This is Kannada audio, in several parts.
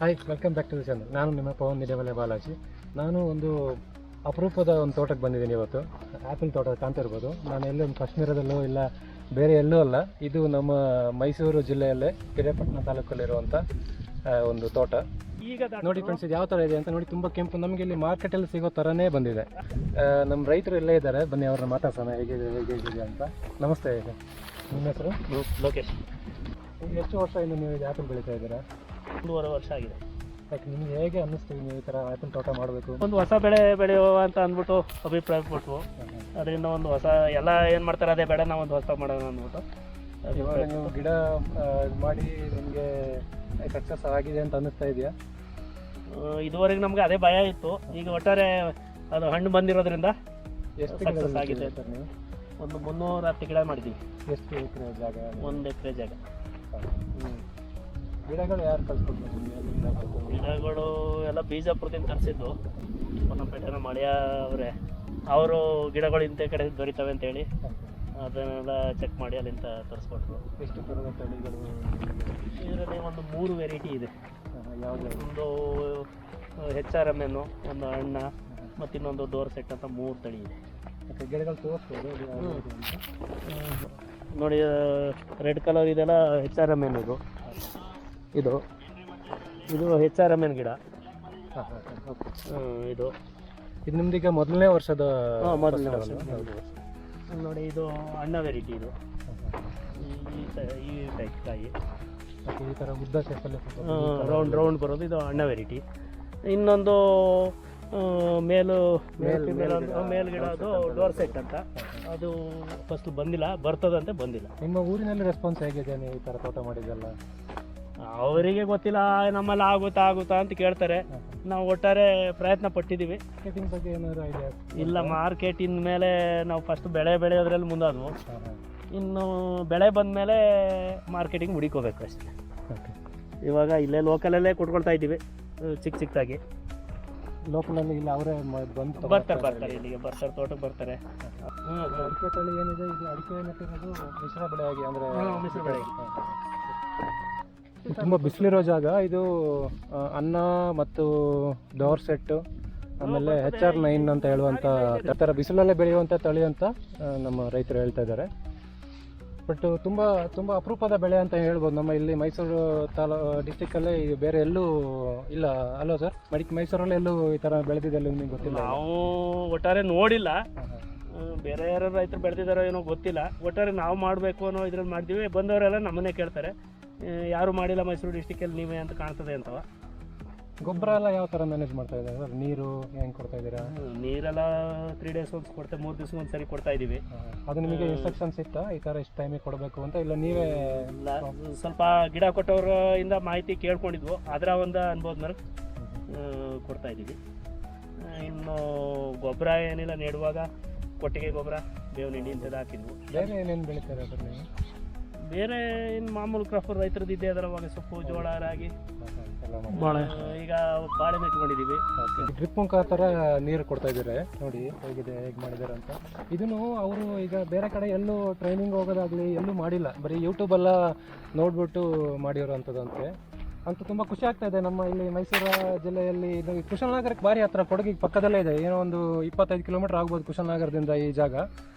Hi, welcome back to the channel. ನಾನು ನಿಮ್ಮ ಪವನ್ ನಿಡವಲೆ ಬಾಲಾಜಿ. ನಾನು ಒಂದು ಅಪರೂಪದ ಒಂದು ತೋಟಕ್ಕೆ ಬಂದಿದ್ದೀನಿ ಇವತ್ತು. ಆ್ಯಪಲ್ ತೋಟ ಕಾಣ್ತಾ ಇರ್ಬೋದು. ನಾನು ಎಲ್ಲೂ ಕಾಶ್ಮೀರದಲ್ಲೂ ಇಲ್ಲ, ಬೇರೆ ಎಲ್ಲೂ ಅಲ್ಲ. ಇದು ನಮ್ಮ ಮೈಸೂರು ಜಿಲ್ಲೆಯಲ್ಲೇ ಪಿರಿಯಾಪಟ್ಟಣ ತಾಲೂಕಲ್ಲಿರುವಂಥ ಒಂದು ತೋಟ. ಈಗ ನೋಡಿ ಫ್ರೆಂಡ್ಸ್, ಇದು ಯಾವ ಥರ ಇದೆ ಅಂತ ನೋಡಿ. ತುಂಬ ಕೆಂಪು, ನಮಗೆ ಇಲ್ಲಿ ಮಾರ್ಕೆಟಲ್ಲಿ ಸಿಗೋ ಥರನೇ ಬಂದಿದೆ. ನಮ್ಮ ರೈತರು ಇಲ್ಲೇ ಇದ್ದಾರೆ, ಬನ್ನಿ ಅವ್ರನ್ನ ಮಾತಾಡ್ಸೋಣ ಹೇಗಿದೆ ಅಂತ. ನಮಸ್ತೆ, ನಿಮ್ಮ ಹೆಸರು? ಲೋಕೇಶ್. ಎಷ್ಟು ವರ್ಷ ಇನ್ನು ನೀವು ಇದು ಆ್ಯಪಲ್ ಬೆಳೀತಾ ಇದ್ದೀರಾ? 1.5 ವರ್ಷ ಆಗಿದೆ. ಯಾಕೆ ನಿಮ್ಗೆ ಹೇಗೆ ಅನ್ನಿಸ್ತೀವಿ ನೀವು ಈ ಥರ ಆ್ಯಪಲ್ ತೋಟ ಮಾಡಬೇಕು? ಒಂದು ಹೊಸ ಬೆಳೆ ಬೆಳೆಯುವ ಅಂತ ಅಂದ್ಬಿಟ್ಟು ಅಭಿಪ್ರಾಯ ಪಟ್ವು. ಅದರಿಂದ ಒಂದು ಹೊಸ ಎಲ್ಲ ಏನು ಮಾಡ್ತಾರೆ ಅದೇ ಬೇಡ, ನಾವು ಒಂದು ಹೊಸ ಮಾಡೋಣ ಅಂದ್ಬಿಟ್ಟು. ಇವಾಗ ನೀವು ಗಿಡ ಮಾಡಿ ನಿಮಗೆ ಸಕ್ಸಸ್ ಆಗಿದೆ ಅಂತ ಅನ್ನಿಸ್ತಾ ಇದೆಯಾ? ಇದುವರೆಗೆ ನಮ್ಗೆ ಅದೇ ಭಯ ಇತ್ತು. ಈಗ ಒಟ್ಟಾರೆ ಅದು ಹಣ್ಣು ಬಂದಿರೋದ್ರಿಂದ ಎಷ್ಟು ಸಕ್ಸಸ್ ಆಗಿದೆ ಸರ್ ನೀವು? ಒಂದು 310 ಗಿಡ ಮಾಡಿದ್ದೀವಿ. ಎಷ್ಟು ಎಕರೆ ಜಾಗ? 1 ಎಕರೆ ಜಾಗ. ಗಿಡಗಳು ಯಾರು ಕಳ್ಸ್ಕೊಡ್ತಾರೆ ನಿಮಗೆ? ಗಿಡಗಳು ಎಲ್ಲ ಬೀಜಾಪುರದಿಂದ ತರಿಸಿದ್ದು. ಹೊನ್ನಪೇಟೆನ ಮಳೆಯ ಅವರು ಗಿಡಗಳು ಇಂಥ ಕಡೆ ದೊರೀತವೆ ಅಂತೇಳಿ ಅದನ್ನೆಲ್ಲ ಚೆಕ್ ಮಾಡಿ ಅಲ್ಲಿಂದ ತರಿಸ್ಕೊಟ್ರು. ಎಷ್ಟು ಥರದ ತಳಿಗಳು ಇದರಲ್ಲಿ ಒಂದು 3 ವೆರೈಟಿ ಇದೆ. ಯಾವುದು? ಒಂದು HRM, ಒಂದು ಅಣ್ಣ ಮತ್ತು ಇನ್ನೊಂದು ಡೋರ್ ಸೆಟ್ ಅಂತ 3 ತಳಿ ಇದೆ. ಮತ್ತು ಗಿಡಗಳು ತೋರಿಸ್ಬೋದು ನೋಡಿ, ರೆಡ್ ಕಲರ್ ಇದೆಲ್ಲ HRM ಇದು. ಇದು HRM ಗಿಡ. ಇದು ನಿಮ್ದೀಗ ಮೊದಲನೇ ವರ್ಷದ? ಮೊದಲನೇ ವರ್ಷ. ನೋಡಿ, ಇದು ಅಣ್ಣ ವೆರೈಟಿ. ಇದು ಈ ಟೈಪ್ ಕಾಯಿ ಈ ಥರ ಉದ್ದ ಶೇಪಲ್ಲಿ ರೌಂಡ್ ಬರೋದು, ಇದು ಅಣ್ಣ ವೆರೈಟಿ. ಇನ್ನೊಂದು ಮೇಲ್ಗಿಡ ಅದು ಡೋರ್ ಸೆಟ್ ಅಂತ. ಅದು ಫಸ್ಟ್ ಬಂದಿಲ್ಲ, ಬರ್ತದಂತೆ, ಬಂದಿಲ್ಲ. ನಿಮ್ಮ ಊರಿನಲ್ಲಿ ರೆಸ್ಪಾನ್ಸ್ ಹೇಗಿದೆ ನೀವು ಈ ಥರ ತೋಟ ಮಾಡಿದ್ದಲ್ಲ? ಅವರಿಗೆ ಗೊತ್ತಿಲ್ಲ, ನಮ್ಮಲ್ಲಿ ಆಗುತ್ತಾ ಅಂತ ಕೇಳ್ತಾರೆ. ನಾವು ಒಟ್ಟಾರೆ ಪ್ರಯತ್ನ ಪಟ್ಟಿದ್ದೀವಿ. ಮಾರ್ಕೆಟಿಂಗ್ ಬಗ್ಗೆ ಏನಾದರೂ ಐಡಿಯಾ ಇಲ್ಲ, ಮಾರ್ಕೆಟಿನ ಮೇಲೆ ನಾವು ಫಸ್ಟ್ ಬೆಳೆ ಬೆಳೆಯೋದ್ರಲ್ಲಿ ಮುಂದಾದ್ವು. ಇನ್ನು ಬೆಳೆ ಬಂದ ಮೇಲೆ ಮಾರ್ಕೆಟಿಂಗ್ ಹುಡುಕೋಬೇಕು ಅಷ್ಟೇ. ಇವಾಗ ಇಲ್ಲೇ ಲೋಕಲಲ್ಲೇ ಕೊಟ್ಕೊಳ್ತಾ ಇದ್ದೀವಿ, ಚಿಕ್ಕದಾಗಿ. ಲೋಕಲಲ್ಲಿ ಇಲ್ಲ, ಅವರೇ ಬಂದು ಬರ್ತಾರೆ ಇಲ್ಲಿಗೆ ಬರ್ತಾರೆ, ತೋಟಕ್ಕೆ ಬರ್ತಾರೆ. ಅಡಿಕೆ ತಳಿ ಏನಿದೆ, ಇದು ಅಡಿಕೆ ನೆಟ್ಟಿರೋದು ಮಿಶ್ರ ಬೆಳೆಯಾಗಿ, ಅಂದರೆ ಮಿಶ್ರ ಬೆಳೆ. ತುಂಬ ಬಿಸಿಲಿರೋ ಜಾಗ ಇದು. ಅನ್ನ ಮತ್ತು ಡೋರ್ ಸೆಟ್ಟು, ಆಮೇಲೆ HR9 ಅಂತ ಹೇಳುವಂಥ ಥರ ಬಿಸಿಲಲ್ಲೇ ಬೆಳೆಯುವಂಥ ತಳಿ ಅಂತ ನಮ್ಮ ರೈತರು ಹೇಳ್ತಾ ಇದ್ದಾರೆ. ಬಟ್ ತುಂಬ ತುಂಬ ಅಪರೂಪದ ಬೆಳೆ ಅಂತ ಹೇಳ್ಬೋದು. ನಮ್ಮ ಇಲ್ಲಿ ಮೈಸೂರು ಡಿಸ್ಟಿಕ್ಕಲ್ಲೇ ಬೇರೆ ಎಲ್ಲೂ ಇಲ್ಲ ಅಲ್ವಾ ಸರ್? ಮೈಸೂರಲ್ಲಿ ಎಲ್ಲೂ ಈ ಥರ ಬೆಳೆದಿದೆ ನಿಮಗೆ ಗೊತ್ತಿಲ್ಲ? ನಾವು ಒಟ್ಟಾರೆ ನೋಡಿಲ್ಲ, ಬೇರೆ ಯಾರು ರೈತರು ಬೆಳೆದಿದ್ದಾರೋ ಏನೋ ಗೊತ್ತಿಲ್ಲ. ಒಟ್ಟಾರೆ ನಾವು ಮಾಡಬೇಕು ಅನ್ನೋ ಇದ್ರಲ್ಲಿ ಮಾಡ್ತೀವಿ. ಬಂದವರೆಲ್ಲ ನಮ್ಮನ್ನೇ ಕೇಳ್ತಾರೆ, ಯಾರು ಮಾಡಿಲ್ಲ ಮೈಸೂರು ಡಿಸ್ಟಿಕಲ್ಲಿ ನೀವೇ ಅಂತ ಕಾಣ್ತದೆ ಅಂತವ. ಗೊಬ್ಬರ ಎಲ್ಲ ಯಾವ ಥರ ಮ್ಯಾನೇಜ್ ಮಾಡ್ತಾ ಇದ್ದಾರೆ ಸರ್? ನೀರು ಹೆಂಗೆ ಕೊಡ್ತಾ ಇದ್ದೀರಾ? ನೀರೆಲ್ಲ 3 ಡೇಸ್ ಒಂದು ಕೊಡ್ತೇವೆ, 3 ದಿವ್ಸಕ್ಕೆ ಒಂದು ಸರಿ ಕೊಡ್ತಾ ಇದ್ದೀವಿ. ಅದು ನಿಮಗೆ ಇನ್ಸ್ಟ್ರಕ್ಷನ್ಸ್ ಇತ್ತಾ ಈ ಥರ ಇಷ್ಟು ಟೈಮಿಗೆ ಕೊಡಬೇಕು ಅಂತ? ಇಲ್ಲ ನೀವೇ ಸ್ವಲ್ಪ ಗಿಡ ಕೊಟ್ಟವ್ರಿಂದ ಮಾಹಿತಿ ಕೇಳ್ಕೊಂಡಿದ್ವು, ಅದರ ಒಂದು ಅನುಭವದ ಮೇಲೆ ಕೊಡ್ತಾ ಇದ್ದೀವಿ. ಇನ್ನು ಗೊಬ್ಬರ ಏನಿಲ್ಲ, ನೆಡುವಾಗ ಕೊಟ್ಟಿಗೆ ಗೊಬ್ಬರ, ಬೇವಿನ ಹಿಂಡಿ ಇಂಥದ್ದು ಹಾಕಿದ್ವು. ಬೇರೆ ಏನೇನು ಬೆಳೀತಾರೆ ಸರ್ ನೀವು? ಬೇರೆ ಇನ್ನು ಮಾಮೂಲು ಕ್ರಾಪ್ ರೈತರದ್ದು ಇದೆ, ಅದರವಾಗ ಸೊಪ್ಪು, ಜೋಳ, ರಾಗಿ, ಈಗ ಬಾಳೆ ನೆಟ್ಕೊಂಡಿದ್ದೀವಿ. ಡ್ರಿಪ್ ಮುಖಾಂತರ ನೀರು ಕೊಡ್ತಾ ಇದ್ದಾರೆ. ನೋಡಿ ಹೇಗಿದೆ, ಹೇಗೆ ಮಾಡಿದ್ದಾರೆ ಅಂತ. ಇದನ್ನು ಅವರು ಈಗ ಬೇರೆ ಕಡೆ ಎಲ್ಲೂ ಟ್ರೈನಿಂಗ್ ಹೋಗೋದಾಗಲಿ ಎಲ್ಲೂ ಮಾಡಿಲ್ಲ, ಬರೀ ಯೂಟ್ಯೂಬೆಲ್ಲ ನೋಡ್ಬಿಟ್ಟು ಮಾಡಿರೋವಂಥದ್ದಂತೆ. ಅಂತೂ ತುಂಬ ಖುಷಿ ಆಗ್ತಾ ಇದೆ. ನಮ್ಮ ಇಲ್ಲಿ ಮೈಸೂರು ಜಿಲ್ಲೆಯಲ್ಲಿ ಇದು ಕುಶಾಲನಗರಕ್ಕೆ ಭಾರಿ ಹತ್ರ, ಕೊಡಗಿಗೆ ಪಕ್ಕದಲ್ಲೇ ಇದೆ. ಏನೋ ಒಂದು 25 ಕಿಲೋಮೀಟರ್ ಆಗ್ಬೋದು ಕುಶಾಲನಗರದಿಂದ ಈ ಜಾಗ.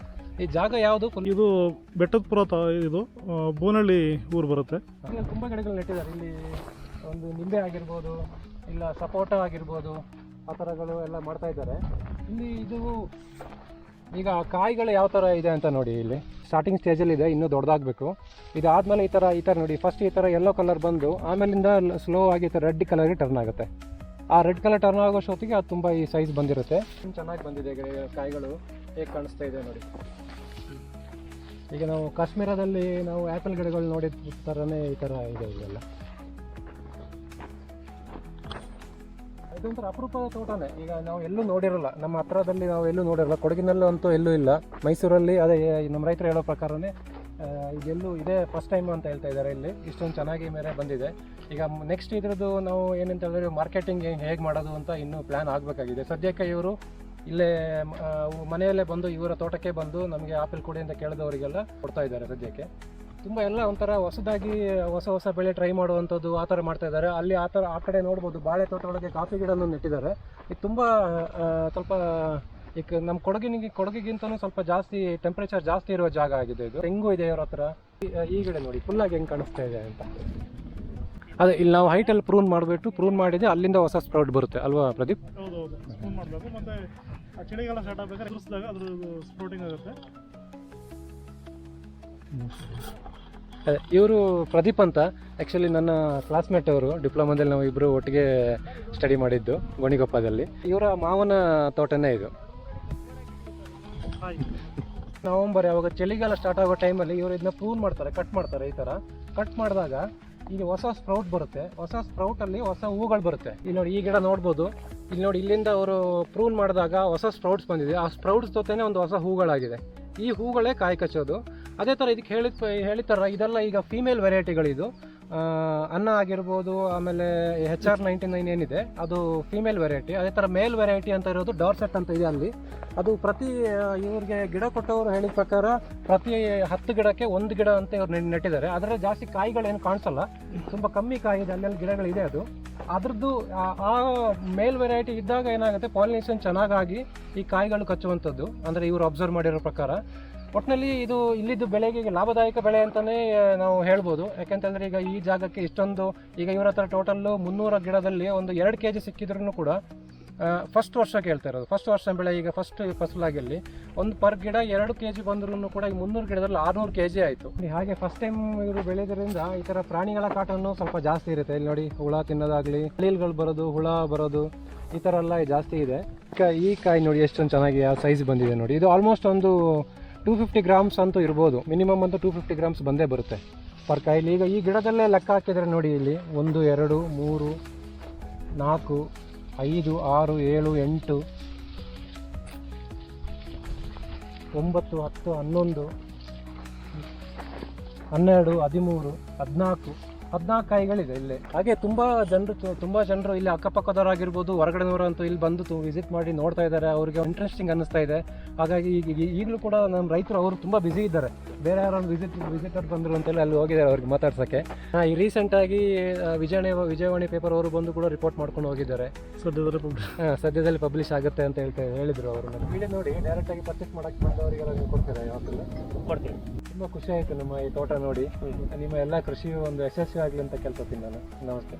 ಈ ಜಾಗ ಯಾವುದು? ಇದು ಬೆಟ್ಟದಪುರ. ಇದು ಬೋನಹಳ್ಳಿ ಊರು ಬರುತ್ತೆ. ತುಂಬ ಗಿಡಗಳು ನೆಟ್ಟಿದ್ದಾರೆ ಇಲ್ಲಿ. ಒಂದು ನಿಂಬೆ ಆಗಿರ್ಬೋದು, ಇಲ್ಲ ಸಪೋಟ ಆಗಿರ್ಬೋದು, ಆ ಥರಗಳು ಎಲ್ಲ ಮಾಡ್ತಾ ಇದ್ದಾರೆ ಇಲ್ಲಿ. ಇದು ಈಗ ಕಾಯಿಗಳು ಯಾವ ಥರ ಇದೆ ಅಂತ ನೋಡಿ. ಇಲ್ಲಿ ಸ್ಟಾರ್ಟಿಂಗ್ ಸ್ಟೇಜಲ್ಲಿ ಇದೆ, ಇನ್ನೂ ದೊಡ್ಡದಾಗಬೇಕು. ಇದಾದಮೇಲೆ ಈ ಥರ ನೋಡಿ, ಫಸ್ಟ್ ಈ ಥರ ಯೆಲ್ಲೋ ಕಲರ್ ಬಂದು ಆಮೇಲಿಂದ ಸ್ಲೋ ಆಗಿ ಈ ಥರ ರೆಡ್ ಕಲರ್ಗೆ ಟರ್ನ್ ಆಗುತ್ತೆ. ಆ ರೆಡ್ ಕಲರ್ ಟರ್ನ್ ಆಗೋ ಶೋತಿಗೆ ಅದು ತುಂಬ ಈ ಸೈಜ್ ಬಂದಿರುತ್ತೆ. ಚೆನ್ನಾಗಿ ಬಂದಿದೆ ಕಾಯಿಗಳು, ಹೇಗೆ ಕಾಣಿಸ್ತಾ ಇದೆ ನೋಡಿ. ಈಗ ನಾವು ಕಾಶ್ಮೀರದಲ್ಲಿ ನಾವು ಆ್ಯಪಲ್ ಗಿಡಗಳು ನೋಡಿದ ಥರನೇ ಈ ಥರ ಇದೆ ಇದೆಲ್ಲ. ಇದೊಂಥರ ಅಪರೂಪದ ತೋಟನೇ. ಈಗ ನಾವು ಎಲ್ಲೂ ನೋಡಿರಲ್ಲ, ನಮ್ಮ ಹತ್ರದಲ್ಲಿ ನಾವು ಎಲ್ಲೂ ನೋಡಿರಲ್ಲ. ಕೊಡಗಿನಲ್ಲೂ ಅಂತೂ ಎಲ್ಲೂ ಇಲ್ಲ. ಮೈಸೂರಲ್ಲಿ ಅದೇ ನಮ್ಮ ರೈತರು ಹೇಳೋ ಪ್ರಕಾರನೇ ಇದೆಲ್ಲೂ ಇದೇ ಫಸ್ಟ್ ಟೈಮ್ ಅಂತ ಹೇಳ್ತಾ ಇದ್ದಾರೆ. ಇಲ್ಲಿ ಇಷ್ಟೊಂದು ಚೆನ್ನಾಗಿ ಮೇರೆ ಬಂದಿದೆ. ಈಗ ನೆಕ್ಸ್ಟ್ ಇದ್ರದ್ದು ನಾವು ಏನಂತ ಹೇಳಿದ್ರೆ ಮಾರ್ಕೆಟಿಂಗ್ ಹೇಗೆ ಮಾಡೋದು ಅಂತ ಇನ್ನೂ ಪ್ಲ್ಯಾನ್ ಆಗಬೇಕಾಗಿದೆ. ಸದ್ಯಕ್ಕೆ ಇವರು ಇಲ್ಲೇ ಮನೆಯಲ್ಲೇ ಬಂದು ಇವರ ತೋಟಕ್ಕೆ ಬಂದು ನಮಗೆ ಆಪಲ್ ಕೊಡಿ ಅಂತ ಕೇಳಿದವರಿಗೆಲ್ಲ ಕೊಡ್ತಾ ಇದ್ದಾರೆ ಸದ್ಯಕ್ಕೆ. ತುಂಬ ಎಲ್ಲ ಒಂಥರ ಹೊಸದಾಗಿ ಹೊಸ ಬೆಳೆ ಟ್ರೈ ಮಾಡುವಂಥದ್ದು ಆ ಥರ ಮಾಡ್ತಾ ಇದ್ದಾರೆ. ಅಲ್ಲಿ ಆ ಕಡೆ ನೋಡ್ಬೋದು ಬಾಳೆ ತೋಟ ಒಳಗೆ ಕಾಫಿ ಗಿಡನೂ ನೆಟ್ಟಿದ್ದಾರೆ. ಇದು ತುಂಬ ಸ್ವಲ್ಪ ಈಗ ನಮ್ಮ ಕೊಡಗಿಗಿಂತನೂ ಸ್ವಲ್ಪ ಜಾಸ್ತಿ ಟೆಂಪ್ರೇಚರ್ ಜಾಸ್ತಿ ಇರುವ ಜಾಗ ಆಗಿದೆ ಇದು. ತೆಂಗು ಇದೆ ಇವ್ರ ಹತ್ರ. ಈ ಗಿಡ ನೋಡಿ ಫುಲ್ಲಾಗಿ ಹೆಂಗೆ ಕಾಣಿಸ್ತಾ ಇದೆ ಅಂತ. ಅದೇ ಇಲ್ಲಿ ನಾವು ಹೈಟಲ್ಲಿ ಪ್ರೂನ್ ಮಾಡಿದ್ರೆ ಅಲ್ಲಿಂದ ಹೊಸ ಸ್ಪ್ರೌಟ್ ಬರುತ್ತೆ ಅಲ್ವಾ ಪ್ರದೀಪ್? ಹೌದು ಸ್ಪೂನ್ ಮಾಡಬೇಕು. ಮತ್ತು ಆ ಚಳಿಗಾಲ ಸ್ಟಾರ್ಟ್ ಆಗಬೇಕಾದ್ರೆ ಕುದಿಸಿದಾಗ ಅದ್ರದ್ದು ಸ್ಪ್ರೌಟಿಂಗ್ ಆಗುತ್ತೆ. ಇವರು ಪ್ರದೀಪ್ ಅಂತ ಆ್ಯಕ್ಚುಲಿ ನನ್ನ ಕ್ಲಾಸ್ಮೇಟ್ ಅವರು. ಡಿಪ್ಲೊಮಾದಲ್ಲಿ ನಾವು ಇಬ್ಬರು ಒಟ್ಟಿಗೆ ಸ್ಟಡಿ ಮಾಡಿದ್ದು ಗೋಣಿಗೊಪ್ಪದಲ್ಲಿ. ಇವರ ಮಾವನ ತೋಟನೇ ಇದು. ನವಂಬರ್ ಯಾವಾಗ ಚಳಿಗಾಲ ಸ್ಟಾರ್ಟ್ ಆಗೋ ಟೈಮಲ್ಲಿ ಇವರು ಇದನ್ನ ಪ್ರೂನ್ ಮಾಡ್ತಾರೆ, ಕಟ್ ಮಾಡ್ತಾರೆ. ಈ ಥರ ಕಟ್ ಮಾಡಿದಾಗ ಈಗ ಹೊಸ ಸ್ಪ್ರೌಟ್ ಬರುತ್ತೆ. ಹೊಸ ಸ್ಪ್ರೌಟಲ್ಲಿ ಹೊಸ ಹೂಗಳು ಬರುತ್ತೆ. ಇಲ್ಲಿ ನೋಡಿ ಈ ಗಿಡ ನೋಡ್ಬೋದು. ಇಲ್ಲಿ ನೋಡಿ ಇಲ್ಲಿಂದ ಅವರು ಪ್ರೂನ್ ಮಾಡಿದಾಗ ಹೊಸ ಸ್ಪ್ರೌಟ್ಸ್ ಬಂದಿದೆ. ಆ ಸ್ಪ್ರೌಟ್ಸ್ ಜೊತೆನೇ ಒಂದು ಹೊಸ ಹೂಗಳಾಗಿದೆ. ಈ ಹೂಗಳೇ ಕಾಯಿ ಕಚ್ಚೋದು. ಅದೇ ಥರ ಇದಕ್ಕೆ ಹೇಳಿತಾರ ಇದೆಲ್ಲ ಈಗ ಫೀಮೇಲ್ ವೆರೈಟಿಗಳಿದು. ಅನ್ನ ಆಗಿರ್ಬೋದು, ಆಮೇಲೆ HR99 ಏನಿದೆ ಅದು ಫೀಮೇಲ್ ವೆರೈಟಿ. ಅದೇ ಥರ ಮೇಲ್ ವೆರೈಟಿ ಅಂತ ಇರೋದು ಡಾರ್ಸೆಟ್ ಅಂತ ಇದೆ ಅಲ್ಲಿ. ಅದು ಪ್ರತಿ ಇವ್ರಿಗೆ ಗಿಡ ಕೊಟ್ಟವರು ಹೇಳಿದ ಪ್ರಕಾರ ಪ್ರತಿ 10 ಗಿಡಕ್ಕೆ 1 ಗಿಡ ಅಂತ ಇವ್ರು ನೆಟ್ಟಿದ್ದಾರೆ. ಅದರಲ್ಲಿ ಜಾಸ್ತಿ ಕಾಯಿಗಳೇನು ಕಾಣಿಸಲ್ಲ, ತುಂಬ ಕಮ್ಮಿ ಕಾಯಿ ಇದೆ. ಅಲ್ಲೆಲ್ಲಿ ಗಿಡಗಳಿದೆ ಅದು. ಅದ್ರದ್ದು ಆ ಮೇಲ್ ವೆರೈಟಿ ಇದ್ದಾಗ ಏನಾಗುತ್ತೆ, ಪಾಲಿನೇಷನ್ ಚೆನ್ನಾಗಾಗಿ ಈ ಕಾಯಿಗಳು ಕಚ್ಚುವಂಥದ್ದು. ಅಂದರೆ ಇವರು ಅಬ್ಸರ್ವ್ ಮಾಡಿರೋ ಪ್ರಕಾರ ಒಟ್ಟಿನಲ್ಲಿ ಇದು ಇಲ್ಲಿದ್ದು ಬೆಳೆಗೆ ಲಾಭದಾಯಕ ಬೆಳೆ ಅಂತಲೇ ನಾವು ಹೇಳ್ಬೋದು. ಯಾಕೆಂತಂದರೆ ಈಗ ಈ ಜಾಗಕ್ಕೆ ಇಷ್ಟೊಂದು ಈಗ ಇವ್ರ ಹತ್ರ ಟೋಟಲ್ಲು 300 ಗಿಡದಲ್ಲಿ ಒಂದು 2 kg ಸಿಕ್ಕಿದ್ರೂ ಕೂಡ ಫಸ್ಟ್ ವರ್ಷ ಕೇಳ್ತಾ ಇರೋದು. ಫಸ್ಟ್ ವರ್ಷ ಬೆಳೆ ಈಗ ಫಸ್ಟ್ ಫಸಲಾಗಿಲ್ಲಿ ಒಂದು ಪರ್ ಗಿಡ 2 kg ಬಂದ್ರೂ ಕೂಡ ಈ 300 ಗಿಡದಲ್ಲಿ 600 kg ಆಯಿತು. ಹಾಗೆ ಫಸ್ಟ್ ಟೈಮ್ ಇವರು ಬೆಳೆಯೋದ್ರಿಂದ ಈ ಥರ ಪ್ರಾಣಿಗಳ ಕಾಟನ್ನು ಸ್ವಲ್ಪ ಜಾಸ್ತಿ ಇರುತ್ತೆ. ಇಲ್ಲಿ ನೋಡಿ ಹುಳ ತಿನ್ನೋದಾಗಲಿ, ಹಳಿಲ್ಗಳು ಬರೋದು, ಹುಳ ಬರೋದು, ಈ ಥರ ಎಲ್ಲ ಜಾಸ್ತಿ ಇದೆ. ಈ ಕಾಯಿ ನೋಡಿ ಎಷ್ಟೊಂದು ಚೆನ್ನಾಗಿ ಆ ಸೈಜ್ ಬಂದಿದೆ ನೋಡಿ. ಇದು ಆಲ್ಮೋಸ್ಟ್ ಒಂದು 250 ಗ್ರಾಮ್ಸ್ ಅಂತೂ ಇರ್ಬೋದು. ಮಿನಿಮಮ್ ಅಂತೂ 250 ಗ್ರಾಮ್ಸ್ ಬಂದೇ ಬರುತ್ತೆ ಪರ್ ಕಾಯಿಲಿ. ಈಗ ಈ ಗಿಡದಲ್ಲೇ ಲೆಕ್ಕ ಹಾಕಿದರೆ ನೋಡಿ ಇಲ್ಲಿ 1 2 3 4 5 6 7 8 9 10 11 12 13 14 ಕಾಯಿಗಳಿದೆ ಇಲ್ಲಿ. ಹಾಗೆ ತುಂಬ ಜನರು ಇಲ್ಲಿ ಅಕ್ಕಪಕ್ಕದವರಾಗಿರ್ಬೋದು, ಹೊರಗಡೆನವರು ಅಂತೂ ಇಲ್ಲಿ ಬಂದು ವಿಸಿಟ್ ಮಾಡಿ ನೋಡ್ತಾ ಇದ್ದಾರೆ. ಅವ್ರಿಗೆ ಇಂಟ್ರೆಸ್ಟಿಂಗ್ ಅನ್ನಿಸ್ತಾ ಇದೆ. ಹಾಗಾಗಿ ಈಗಲೂ ಕೂಡ ನಮ್ಮ ರೈತರು ಅವರು ತುಂಬ ಬ್ಯುಸಿ ಇದ್ದಾರೆ. ಬೇರೆ ಯಾರೊಂದು ವಿಸಿಟರ್ ಬಂದರು ಅಂತೇಳಿ ಅಲ್ಲಿ ಹೋಗಿದ್ದಾರೆ ಅವ್ರಿಗೆ ಮಾತಾಡ್ಸೋಕ್ಕೆ. ಈ ರೀಸೆಂಟಾಗಿ ವಿಜಯವಾಣಿ ಪೇಪರ್ ಅವರು ಬಂದು ಕೂಡ ರಿಪೋರ್ಟ್ ಮಾಡ್ಕೊಂಡು ಹೋಗಿದ್ದಾರೆ. ಸದ್ಯದಲ್ಲಿ ಪಬ್ಲಿಷ್ ಆಗುತ್ತೆ ಅಂತ ಹೇಳಿದರು ಅವರು. ವಿಡಿಯೋ ನೋಡಿ ಡೈರೆಕ್ಟಾಗಿ ಪರ್ಚೇಸ್ ಮಾಡೋಕ್ಕೆ ಬಂದವರಿಗೆಲ್ಲ ನೀವು ಕೊಡ್ತೀರಾ? ಯಾವಾಗಲೂ ಕೊಡ್ತೀವಿ. ತುಂಬ ಖುಷಿ ಆಯಿತು ನಮ್ಮ ಈ ತೋಟ ನೋಡಿ. ನಿಮ್ಮ ಎಲ್ಲ ಕೃಷಿ ಒಂದು ಯಶಸ್ವಿ ಆಗಲಿ ಅಂತ ಕೇಳ್ಕೊತೀನಿ ನಾನು. ನಮಸ್ತೆ.